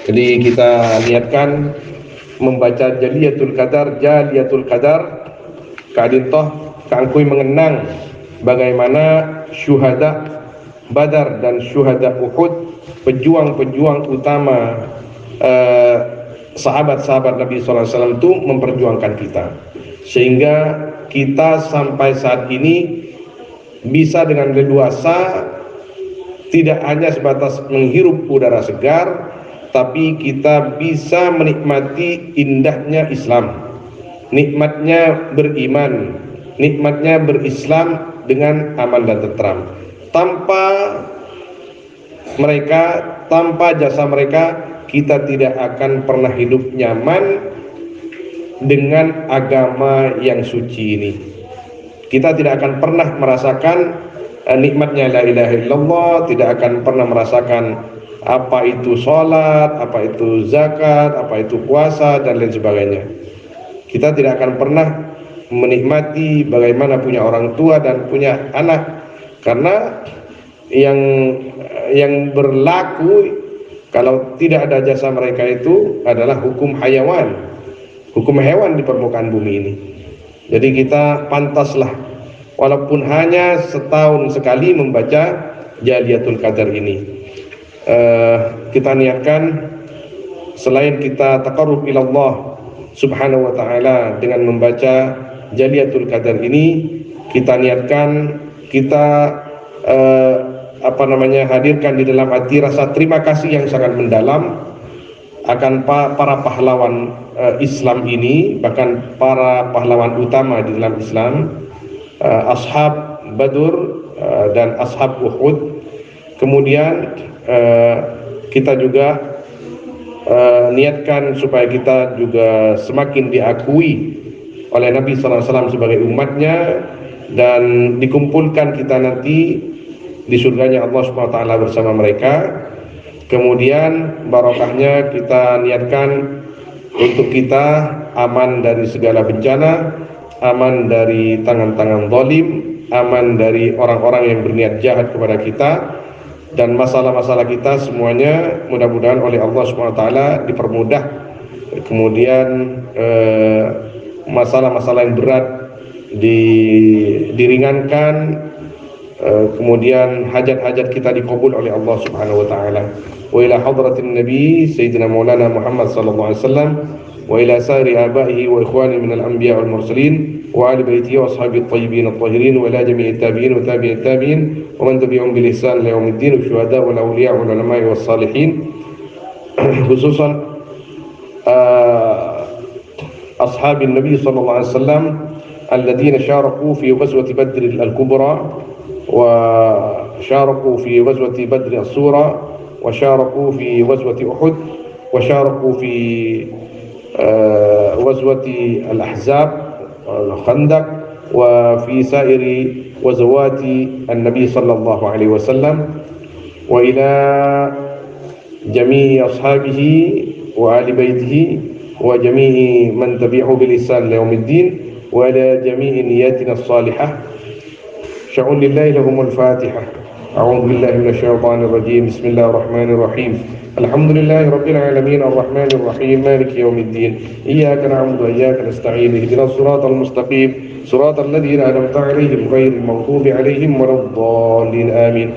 Jadi kita niatkan membaca Jaliyatul Qadar kadintoh kangkui mengenang bagaimana syuhada Badar dan syuhada Uhud, pejuang-pejuang utama, sahabat-sahabat Nabi SAW itu memperjuangkan kita, sehingga kita sampai saat ini bisa dengan leluasa tidak hanya sebatas menghirup udara segar, tapi kita bisa menikmati indahnya Islam, nikmatnya beriman, nikmatnya berislam dengan aman dan tentram. Tanpa mereka, tanpa jasa mereka, kita tidak akan pernah hidup nyaman dengan agama yang suci ini. Kita tidak akan pernah merasakan nikmatnya la ilaha illallah, tidak akan pernah merasakan apa itu sholat, apa itu zakat, apa itu puasa, dan lain sebagainya. Kita tidak akan pernah menikmati bagaimana punya orang tua dan punya anak, karena yang berlaku kalau tidak ada jasa mereka itu adalah hukum hayawan, hukum hewan di permukaan bumi ini. Jadi kita pantaslah walaupun hanya setahun sekali membaca Jaliyatul Qadar ini. Kita niatkan selain kita taqarrub ila Allah Subhanahu wa ta'ala dengan membaca Jaliyatul Qadar ini, kita niatkan kita hadirkan di dalam hati rasa terima kasih yang sangat mendalam akan para pahlawan Islam ini, bahkan para pahlawan utama di dalam Islam, ashab Badur dan ashab Uhud. Kemudian kita juga niatkan supaya kita juga semakin diakui oleh Nabi SAW sebagai umatnya, dan dikumpulkan kita nanti di surganya Allah SWT bersama mereka. Kemudian barokahnya kita niatkan untuk kita aman dari segala bencana, aman dari tangan-tangan zalim, aman dari orang-orang yang berniat jahat kepada kita, dan masalah-masalah kita semuanya mudah-mudahan oleh Allah SWT dipermudah. Kemudian masalah-masalah yang berat diringankan, kemudian hajat-hajat kita dikabul oleh Allah Subhanahu wa taala. Wa ila hadratin nabi sayyidina maulana Muhammad sallallahu alaihi wasallam wa ila sari abaihi wa ikhwani min al-anbiya wal mursalin wa ali baitihi wa ashabi at-tayyibin at-tahirin wa ila jami'i at-tabi'in wa tabi'i at-tabi'in wa man tabi'ahum bil ihsan ila yaumiddin, wa syuhada wal awliya wal ulama was salihin, khususan ashabin nabi sallallahu alaihi wasallam الذين شاركوا في غزوة بدر الكبرى، وشاركوا في غزوة بدر الصغرى، وشاركوا في غزوة أحد، وشاركوا في غزوة الأحزاب الخندق، وفي سائر غزوات النبي صلى الله عليه وسلم، وإلى جميع أصحابه وآل بيته وجميع من تبعه بالإحسان ليوم الدين، وإلى جميع نياتنا الصالحة. شعون لله لهم الفاتحة. أعوذ بالله من الشيطان الرجيم. بسم الله الرحمن الرحيم. الحمد لله رب العالمين الرحمن الرحيم مالك يوم الدين. إياك نعبد وإياك نستعين. اهدنا الصراط المستقيم صراط الذين أنعمت عليهم غير المغضوب عليهم ولا الضالين آمين.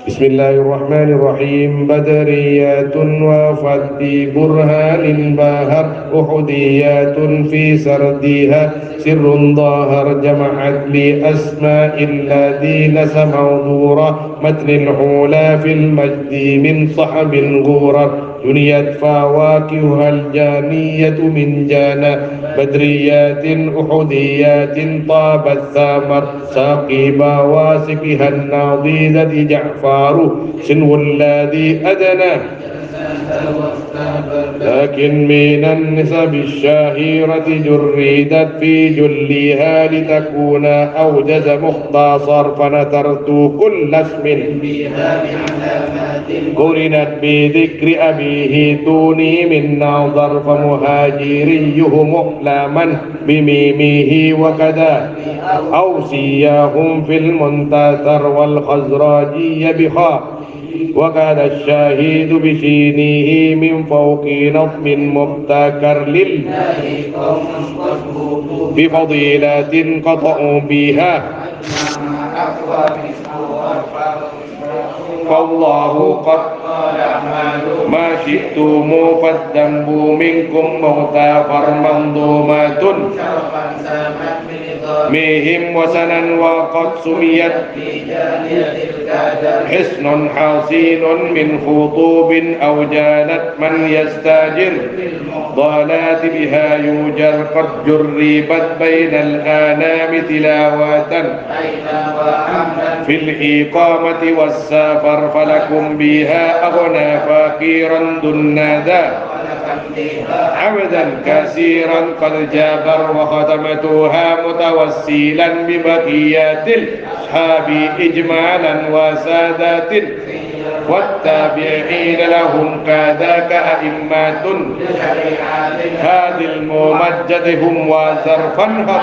بسم الله الرحمن الرحيم. بدريات وافت ببرهان باهر، أحديات في سردها سر ظاهر، جمعت بأسماء الذين سمعوا نورا، متن العلا في المجد من صحب غورا، جنيت فواكهها الجانية من جانا، بدريات أحديات طاب الثمر، ساقي بواسقها الناضيدة جعفار، سنو الذي أدنى لكن من النسب الشهيرة جردت في جلها لتكون أوجز مختصر، فنثرت كل اسم قرنت بذكر أبيه دوني من نظر، فمهاجريه مؤلما بميمه وكذا أوصياهم في المنتثر، والخزراجي بخاء وكان الشاهد بشينه من فوق نظم مبتكر لله بفضيلة قطعوا بها فالله قد ما شئتم فالذنب منكم مغتفر منظومة ميهم وسنا وقد سميت حصن حصين من خطوب أو جانت من يستاجر ضالات بها يوجر قد جربت بين الآنام تلاوة في الإقامة والسفر فلكم بها أغنى فقيرا دنادا عبدا كثيرا قد جابر وختمتها متوسلا ببقيات الأصحاب إجمالا وسادات والتابعين لهم كذاك أئمة هذه الممجد هم وزرفا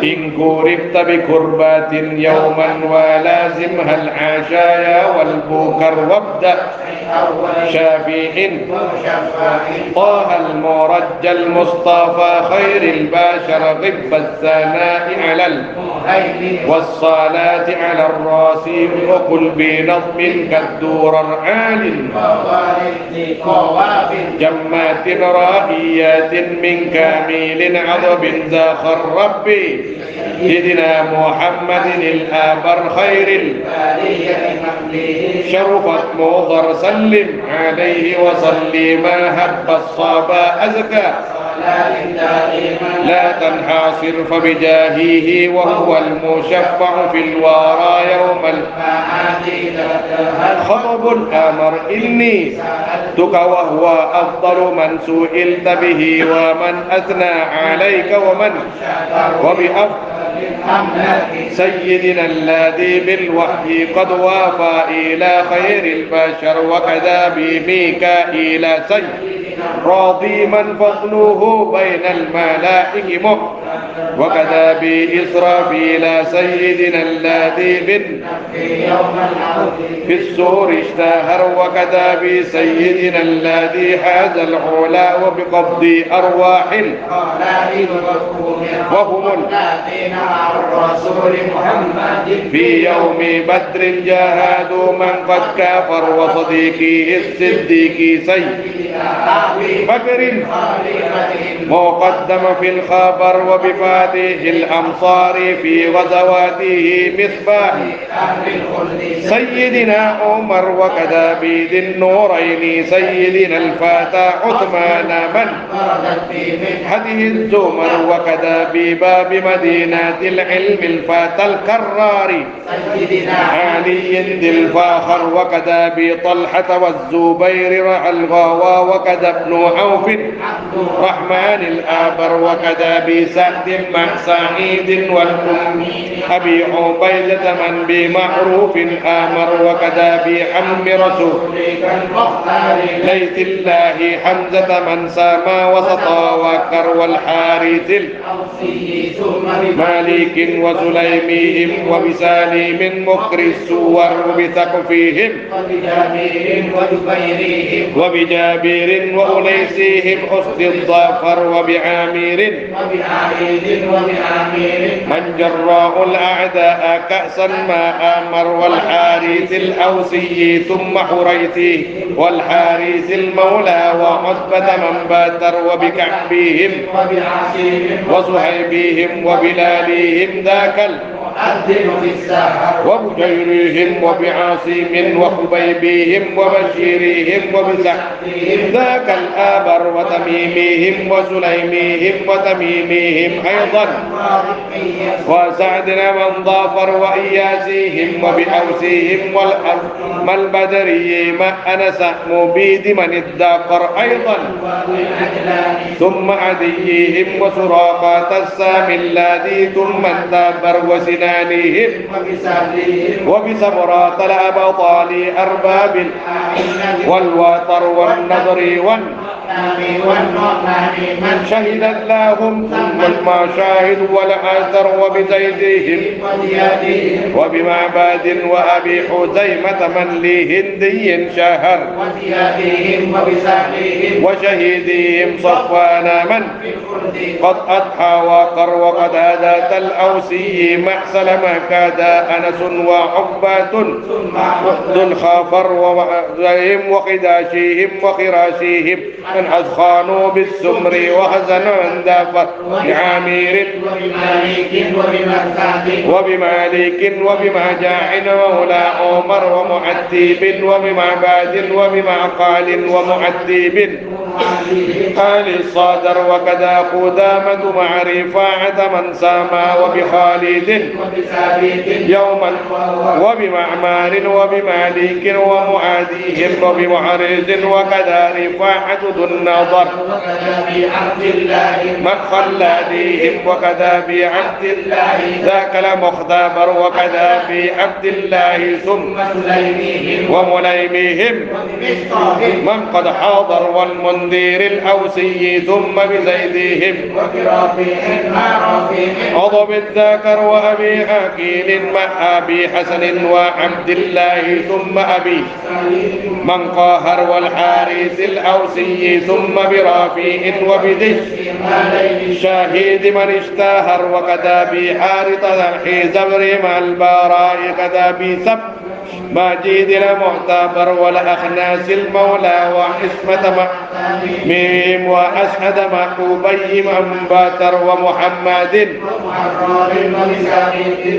إن كربت بكربات يوما ولازمها العشايا والبكر وابدأ شافع طه المرجى المصطفى خير البشر غب الثناء على والصلاة على الراسي وقل بنظم كالدور عال جمات رائيات من كامل عظب زاخر ربي سيدنا محمد الآبر خير شرفت مضر سلم عليه وصلي ما هب الصبا أزكى لا تنحصر فبجاهه وهو المشفع في الورى يوم خطب الأمر إني سألتك وهو أفضل من سئلت به ومن أثنى عليك ومن وبأفضل سيدنا الذي بالوحي قد وافى إلى خير البشر وكذا بميكائيل سيد راضي من فضله بين الملائك وكذا بإسرافيل سيدنا الذي في السور اشتهر وكذا بسيدنا الذي حاز العلا وبقبض أرواح وهم الرسول محمد في يوم بدر جاهدوا من قد كافر وصديقي الصديق سيد بكر مقدم في الخبر وبفاتح الأمصار في غزواته مصباح سيدنا عمر وكذا بذي النورين سيدنا الفتى عثمان من هذه الزمر وكذا بباب مدينة العلم الفتى الكرار علي ذي الفاخر وكذا بطلحة والزبير رعى الغوى وكذا ابن عوف رحمن الآبر وكذا بسعد مع سعيد والأم أبي عبيدة من بمعروف آمر وكذا بحم رسولك ليت الله حمزة من سما وسطا وكر والحارث مالك وسليمهم وبسالم مكر السور وبثقفهم وبجابر وأنيسهم أسد الظفر وبعامر من جراء الأعداء كأسا ما آمر والحارث الأوسي ثم حريثه والحارث المولى وعتبة من باتر وبكعبهم وصهيبهم وبلالهم ذاك وبجيرهم وبعاصم وخبيبهم وبشيرهم وبسعدهم ذاك الآبر وتميمهم وسليمهم وتميمهم أيضا وسعدنا من ظافر وإياسيهم وبأوسيهم والأرم البدري ما أنس مبيد من الداقر أيضا ثم عديهم وسراقات السام الذي ثم الدابر وسنانهم وبسمرات الأبطال أرباب والوتر والنظر شهدت لهم ثم المشاهد والآثر وبزيدهم وبمعباد وأبي حزيمة من لهندي شهر وشهيدهم صفوان من قد أضحى وقر وقد هدات الأوسي محسل ما كاد أنس وعقبات ذو الخافر وهم وخداشيهم وخراشيهم من أذخانوا بالسمر وحزنوا عن دافر بعامير وبمالك وبمجاع مولى عمر ومعتيب وبمعباد وبمعقال ومعتيب آل الصادر وكذا قدامة مع رفاعة من سامى وبخالد يوما وبمعمار وبمالك ومعاديهم وبمعرض وكذا رفاعة ذو النظر من خلاديهم وكذا بعبد الله ذاك لمختبر وكذا بعبد الله ثم ومليمهم من قد حاضر والمنذر الأوسي ثم بزيدهم عضب الذاكر وأبي حكيم مع أبي حسن وعبد الله ثم أبي من قاهر والحارث الأوسي ثم برافيع وبدش شاهد من اشتهر وكذا بحارث الحزبر مع البراء كذا بسب ماجد المعتبر والأخناس المولى وحسمة ميم وأسعد محبوبي من باتر ومحمد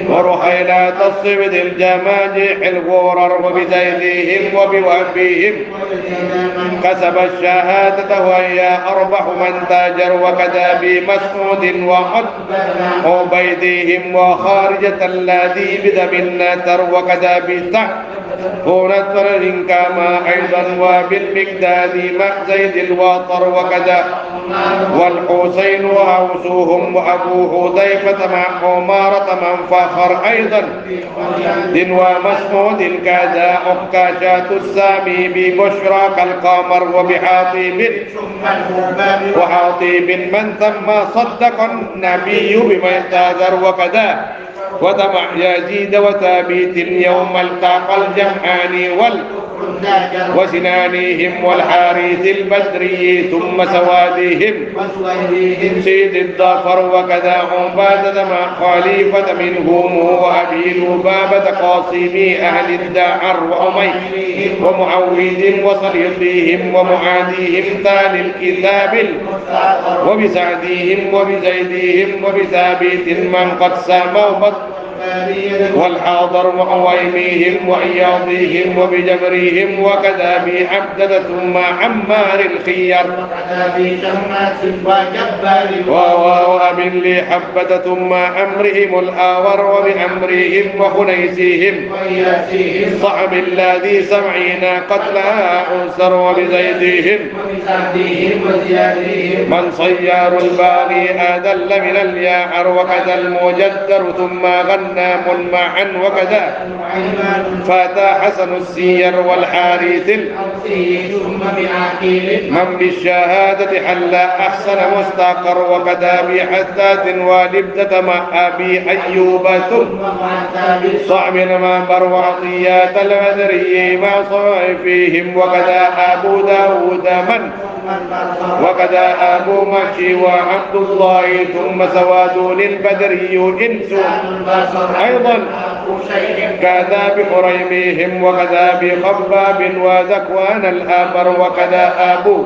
ورحيلات الصبد الجماجح الغرر وبزيدهم وبوهبهم كسب الشهادة وهي أربح من تاجر وكذا بمسعود وعد عبيدهم وخارجة الذي بذب النتر وكذا بسعد ونتر كما أيضا وبالمقداد مع زيد الواطر وكذا والحسين وأوسوهم وأبو حذيفة مع عمارة من فخر أيضا دن ومسعود كذا عكاشات السامي ببشرى كالقمر وبحاطب وحاطب من ثم صدق النبي بما يستاذر وكذا وطمع يزيد وثابت يوم التقى الجمعان وسنانهم والحارث البدري ثم سوادهم سيد الظفر وكذا عبادة مع خليفة منهم وأبي لبابة قاسم أهل الدعر وأمي ومعوذ وصديقهم ومعاديهم تالي الكتاب وبسعدهم وبزيدهم وبثابت من قد ساموا والحاضر وعويميهم وإياضيهم وبجبريهم وكذا بعبدة ثم عمار الخير وأبن لي حبة ثم أمرهم الآور وبأمرهم وخنيسيهم صعب الذي 70 قتلها أنصر وبزيدهم من صيار الباغي أدل من الياعر وكذا المجدر ثم غنام معا وكذا فاتى حسن السير والحارث من بالشهادة حل أحسن مستقر وكذا بحسات ولبدة مع أبي أيوب ثم صعب المنبر وعطيات البدري مع صائفهم وكذا أبو داود من وكذا أبو مكي وعبد الله ثم سواد البدري إنس أيضا كذا بحريمهم وكذا بخباب وذكوان الآبر وكذا أبو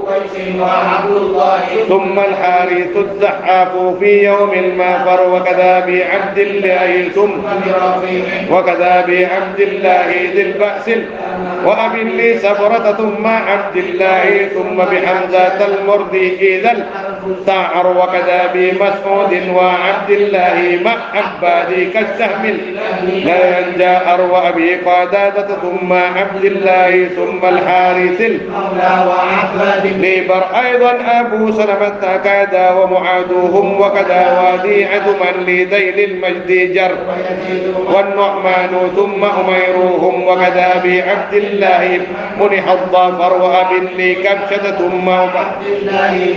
ثم الحارث الزحاف في يوم المافر وكذا بعبد الله ثم وكذا بعبد الله ذي البأس وأبي لي سفرة ثم عبد الله ثم بحمزة المردي إذا تعر وكذا بمسعود وعبد الله مع عبادي كالسهم لا ينجى أروى أبي قتادة ثم عبد الله ثم الحارث المولى وعباد ليبر أيضا أبو سلمة كذا ومعادوهم وكذا وديعة من لذيل المجد جر والنعمان ثم أميروهم وكذا بعبد الله منح الظفر وأبن لي كبشة ثم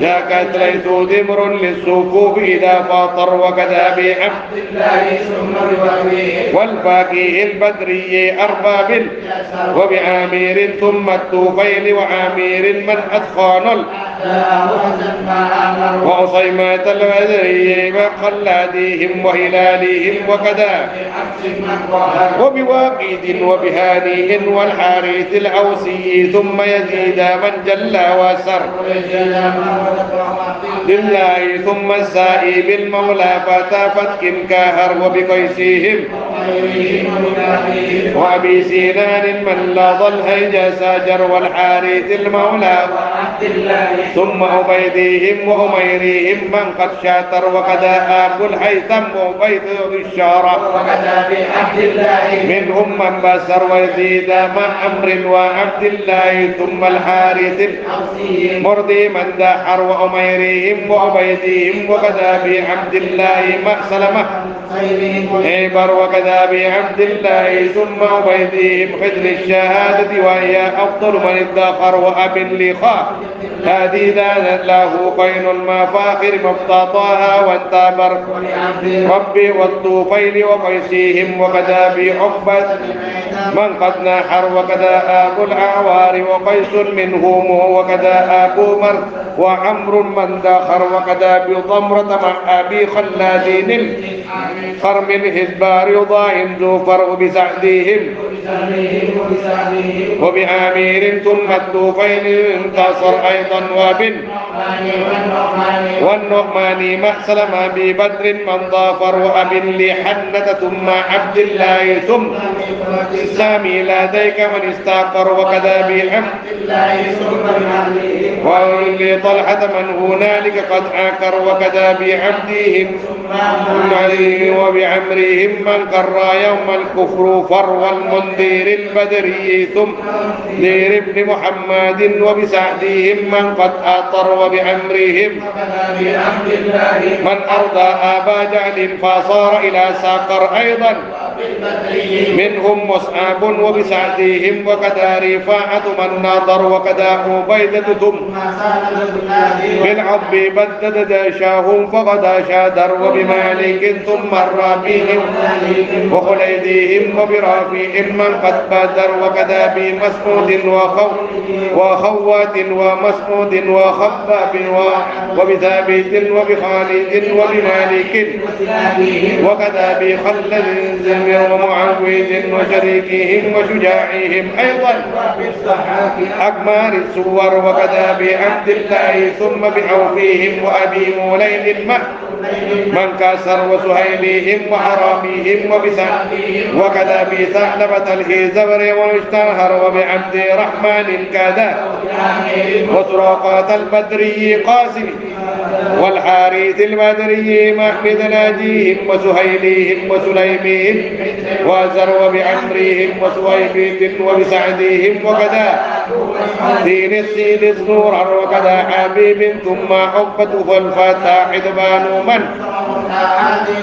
ذاك ليس ذمر للصفوف إذا فاطر وكذا بعبد الله والفاكه البدري أرباب وبعامير ثم الطوفيل وعامير من أثخان وعصيمة البدري وخلاديهم وهلالهم وكذا وبواقيد وبهاني والحارث الأوسي ثم يزيد من جل وسر لله ثم السائب المولى فتى فتك كاهر وبقيسهم وأبي سنان من لاض الهيج ساجر والحارث المولى ثم عبيدهم وأميرهم من قد شاتر وكذا أبو الهيثم وعبيد الشارع منهم من بسر ويزيد مع أمر وعبد الله ثم الحارث مرضي من دحر وأميرهم وعبيدهم وكذا بعبد الله مع سلمة عبر وكذا بعبد الله ثم عبيدهم خذل الشهادة وهي أفضل من ادخر وأبن لخاء هذه له قين المفاخر مفتطاها وانتابر ربي والطوفيل وقيسيهم وكذا بعقبة من قد نحر وكذا أبو الأعوار وقيس منهم وكذا أبو مر وعمر من داخر وكذا بضمرة مع أبي خلادين خرم الهزبار ضاهم زوفر بسعدهم وبعامير ثم الطوفيل انتصر أيضا وبن والنعمان مع سلمة ببدر من ضافر وأبن لحنة ثم عبد الله ثم سامي لديك من استعقر وكذا بعبد الله ولطلحة من هنالك قد عاكر وكذا بعبدهم وبعمرهم من قرى يوم الكفر فر المنذر البدري ثم دير ابن محمد وبسعدهم من قد آطر وبعمرهم من أرضى آبا جعل فصار إلى ساقر أيضا منهم مصعب وبسعدهم وكذا رفاعة من ناظر وكذا عبيدة ثم بالعضب بدد داشاهم فقد شادر وبمالك ثم الرابيهم وخليدهم وبرافيهم من قد بادر وكذا بمسعود وخوات ومسعود وخباب وبثابت وبخالد وبمالك وكذا بخلد ومعوذ وشريكهم وشجاعهم أيضا أكمار السور وكذا بعبد الله ثم بعوفيهم وأبي مولين من كسر وسهيلهم وحراميهم وكذا بثعلبة الهزبر واشتهر وبعبد الرحمن كذا وسراقة البدري قاسم والحارث البدري محمد ناجيهم وسهيلهم وسليمهم وزر وبعمرهم وسويبيت وبسعدهم وكذا دين السيد الزنور وكذا حبيب ثم عقبة فالفتاح حدبان من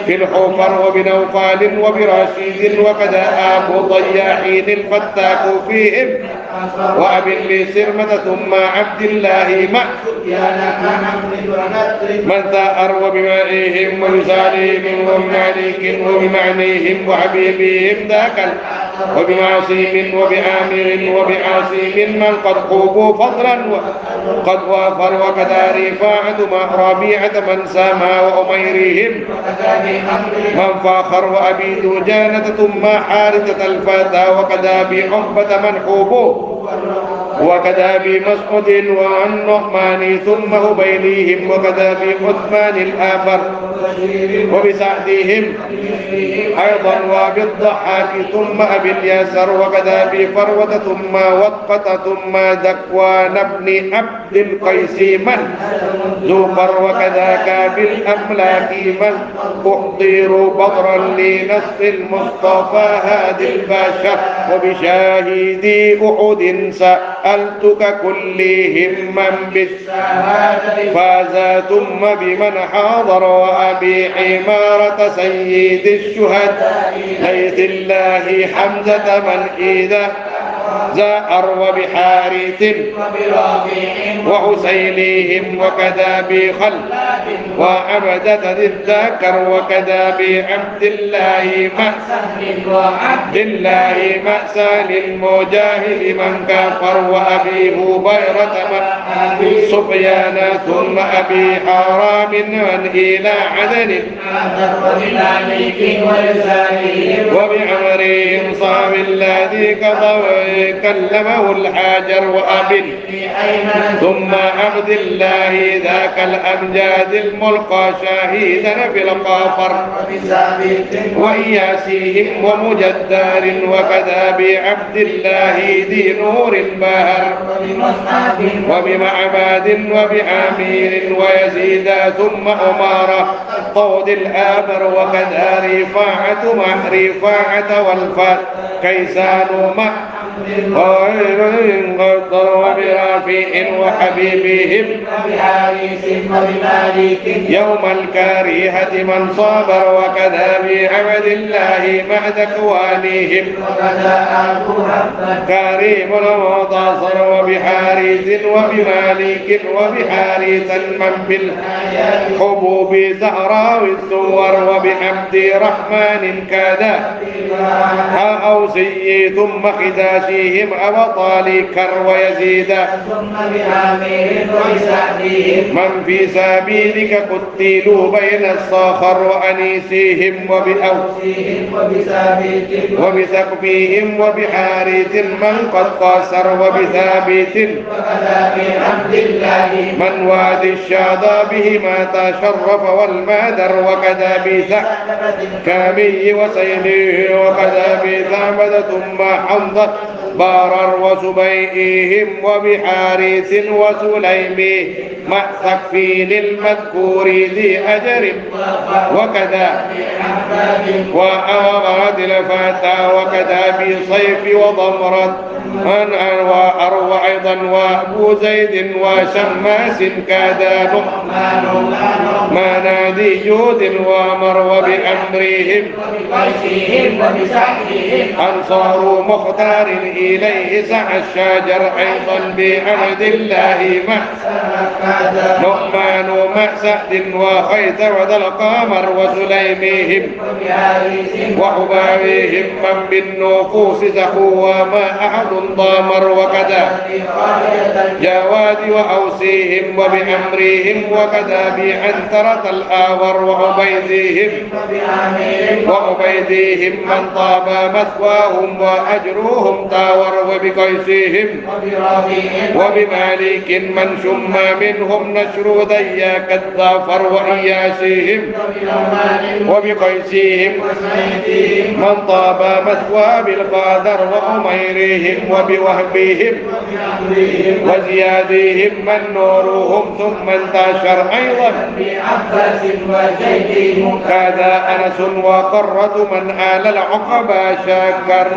في الحفر وبنوفال وبرشيد وكذا أبو ضياحين الفتاك فيهم وأبي لسرمة ثم عبد الله مع من ثأر وبمائهم وبساليهم وبمالك وبمعنيهم وحبيبهم ذاك وبمعصيم وبآمر وبعاصيم من قد خوبوا فضلا قد وافر وكذا رفاعة مع ربيعة من سامى وأميرهم من فاخر وأبي دجانة ثم حارثة الفتى وكذا بعقبة من خوبوا وكذا بمسعود وعن نعمان ثم هبيليهم وكذا بعثمان الآخر وبسعدهم أيضا وبالضحاك ثم أبي اليسر وكذا بفروة ثم وطقة ثم ذكوان بن عبد القيس من زفر وكذاك بالأملاك من أحضر بدرا لنصر المصطفى هادي البشر وبشاهدي أحد سألتك كلهم من بالشهادة فاز ثم بمن حاضر وأبي عمارة سيد الشهداء ليث الله حمزة من إذا زار وبحارث وحسينهم وكذا بخل وعبدة الذكر وكذا بعبد الله مأسى للمجاهد من كفر وأبي هبيرة من سفيان ثم أبي حرام من إلى عدن وبعمرهم صام الذي كلمه الحاجر وأبي ثم عبد الله ذاك الأمجاد الملقى شاهدا في القافر وإياسيهم ومجدار وكذا بعبد الله ذي نور البهر وبمعباد وبعامير ويزيد ثم أمارة طود الآمر وكذا رفاعة مع رفاعة والفات كيسان مع وبرافع وحبيبهم يوم الكارهة من صابر وكذا بعبد الله مع ذكوانهم كريم ومنتصر وبحارث وبمالك وبحارثا من بالحبوب زهراء الصور وبعبد رحمن كذا أوسي ثم خداشهم أبطال كر ويزيد من في سبيلك قتلوا بين الصخر وأنيسيهم وبسقفهم وبحارث من قد قاصر وبثابت من وادي الشاضى بهما تشرف والمادر وكذا بسكامي وسيله وكذا بثعبد ثم حمضة بارر وسبيئهم وبحارث وسليم مع سقفين المذكور ذي أجر وكذا وأغرد الفتى وكذا بصيف وضمرت وأروى أيضا وأبو زيد وشماس كذا منادي جود ومر وبأمرهم أنصار مختار إليه سعى الشجر أيضا بعبد الله نعمان مع سعد وخيث وذا القمر وسليمهم وحبابهم من بالنفوس زخوا وما أحد ضامر وكذا جواد وأوسيهم وبأمرهم وكذا بعنترة الآور وعبيدهم من طاب مثواهم وأجروهم تاور وبقيسهم وبمالك من شم منهم نشر ذياك الظافر وإياسهم وبقيسهم من طاب مثوى بالقادر وأميرهم وبوهبهم وزيادهم من نورهم ثم انتشر أيضا كذا أنس وقرة من آل العقبى شاكر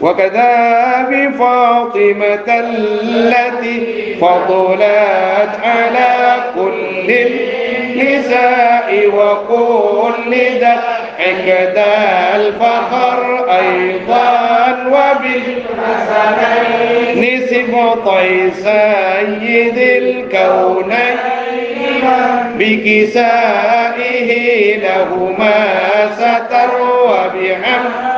وكذا بفاطمة التي فضلت على كل النساء وكل ذبحك ذا الفخر أيضا وبالحسنين سبطي سيد الكونين بكسائه لهما ستر وبعمه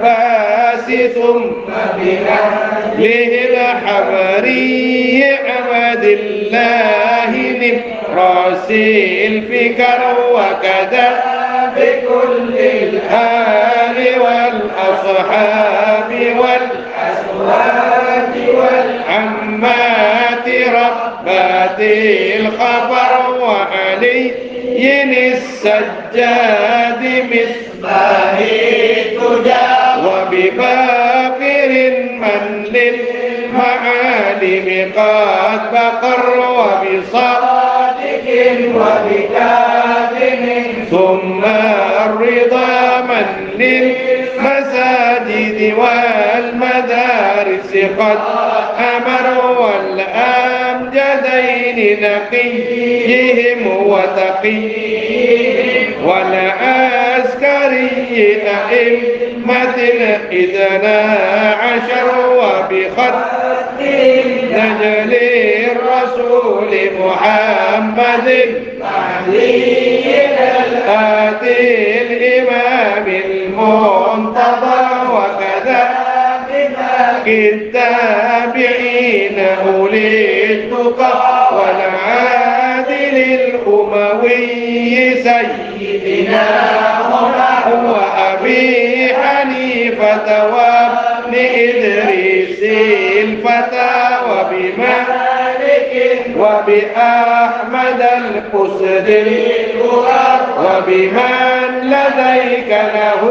العباس ثم بأهله الحبري عبد الله نبراس الفكر وكذا بكل الآل والأصحاب والأزواج والعمات ربات الخبر وعلي السجاد مصباح الدجى وبباقر من للمعالم قد بقر وبصادق وبكاظم ثم الرضا من للمساجد والمدارس قد أمر والأمجدين نقيهم وتقيهم والعسكري أئمة الإثنى عشر وبخط نجل الرسول محمد الآتي الإمام المنتظر وكذا التابعين أولي التقى والعادل الأموي سيدنا وأبي حنيفة وابن إدريس الفتى وبمالك وبأحمد القسد وبمن لديك له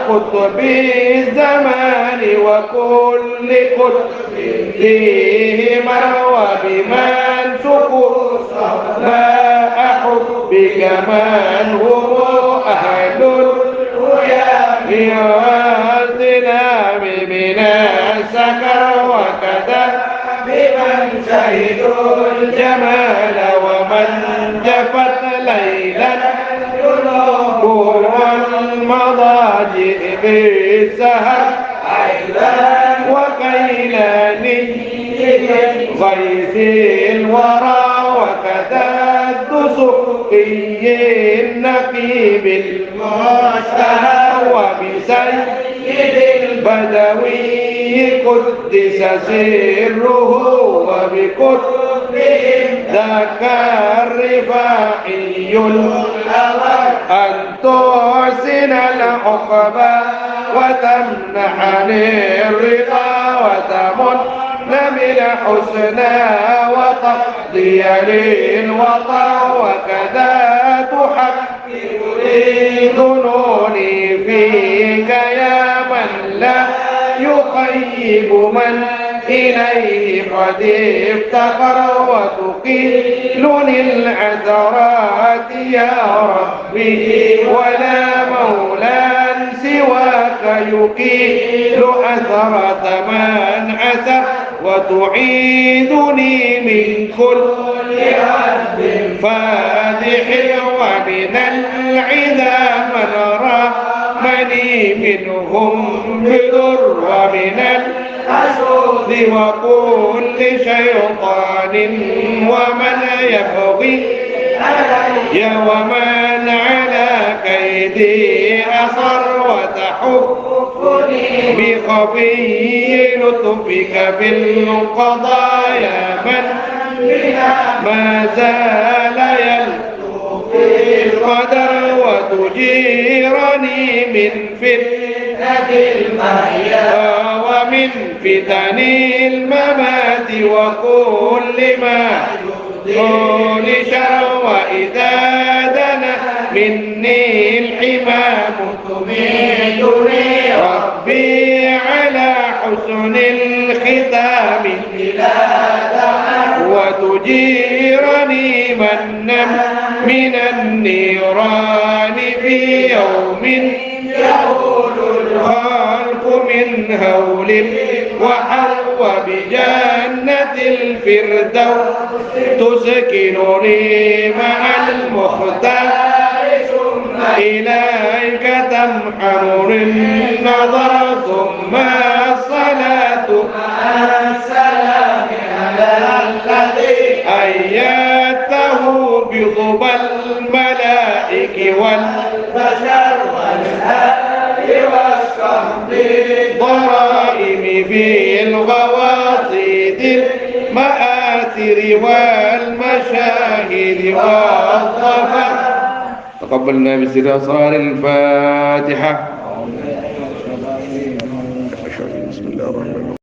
قطب الزمان وكل قطب فيه مروى بمن سكر ما أحبك من هم أهل الهيام والظلام من السكر وكذا بمن شهدوا الجمال ومن جفت ليلا والمضاجع بالسهر وكيلاني غيث الورى وكذا الدسوقي النقيب المشتهى وبسيد البدوي قدس سره وبكتبهم ذاك الرفاعي الأمر أن تحسن العقبى وتمنحني الرضا وتمن بالحسنى وتقضي للوطى وكذا تحقق لي ظنوني فيك يا من لا يخيب من إليه قد افتقر وتقيلني العثرات يا ربي ولا مولى سواك يقيل أثرة من عثر وتعيدني من كل عذب فادح ومن العذا من رمني منهم بضر ومن الحسود وكل شيطان ومن يبغي يا ومن على كيدي أصر وتحفني بخفي لطفك في القضايا من ما زال يلطف القدر وتجيرني من فتنة المحيا ومن فتن الممات وكل ما يفضل شر وإذا دنا مني الحمام تميتني ربي على حسن الختام وتجيرني منا من النيران في يوم يهول الخلق من هول وحر بجنة الفردوس تسكنني مع المختار ثم إليك تمحر النظر ثم الصلاة مع السلام على الذي أيدته بضبى الملائك والبشر والهادي والصحب ضرائم في الغواصيد المآثر والمشاهد والظفر. تقبلنا بسر أسرار الفاتحة. بسم الله الرحمن الرحيم.